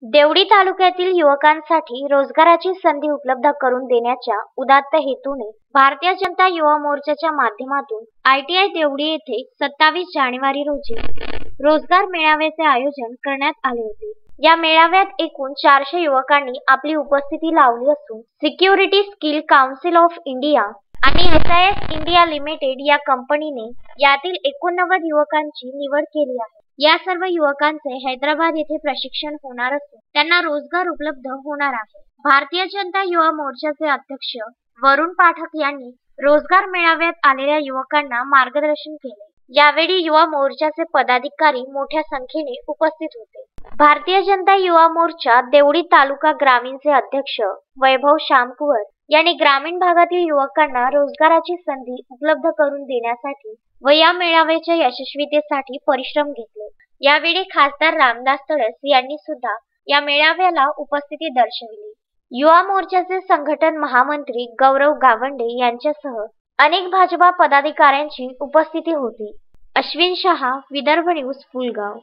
देवळी तालुक्यातील युवकांसाठी रोजगाराची संधी उपलब्ध करून देण्याच्या उदात्त हेतूने भारतीय जनता युवा मोर्चाच्या माध्यमातून ITI देवळी येथे 27 जानेवारी रोजी रोजगार मेळाव्याचे आयोजन करण्यात आले होते। या मेळाव्यात एकूण 400 युवकांनी आपली उपस्थिती लावली असून security skill council of India आणि SIS इंडिया लिमिटेड या कंपनीने यातील 89 युवकांची निवड केली आहे। या सर्व युवकांचे हैदराबाद येथे प्रशिक्षण होणार असून त्यांना रोजगार उपलब्ध होणार आहे। भारतीय जनता युवा मोर्चाचे अध्यक्ष वरुण पाठक यांनी रोजगार मेळाव्यात आलेल्या युवकांना मार्गदर्शन केले। यावेळी युवा मोर्चाचे पदाधिकारी मोठ्या संख्येने उपस्थित होते। भारतीय जनता युवा मोर्चा देवळी तालुका ग्रामीणचे अध्यक्ष वैभव श्यामकुवर यांनी ग्रामीण भागातील युवकांना रोजगाराची संधी उपलब्ध करून देण्यासाठी व या मेळाव्याच्या यशस्वीतेसाठी परिश्रम घेतले। यावेळी खासदार रामदास तडस यांनी सुद्धा या मेळाव्याला उपस्थिती दर्शविली। युवा मोर्चाचे संघटन महामंत्री गौरव गावंडे यांच्यासह अनेक भाजपा पदाधिकाऱ्यांची उपस्थिती होती। अश्विन शहा, विदर्भ न्यूज, पुलगाव।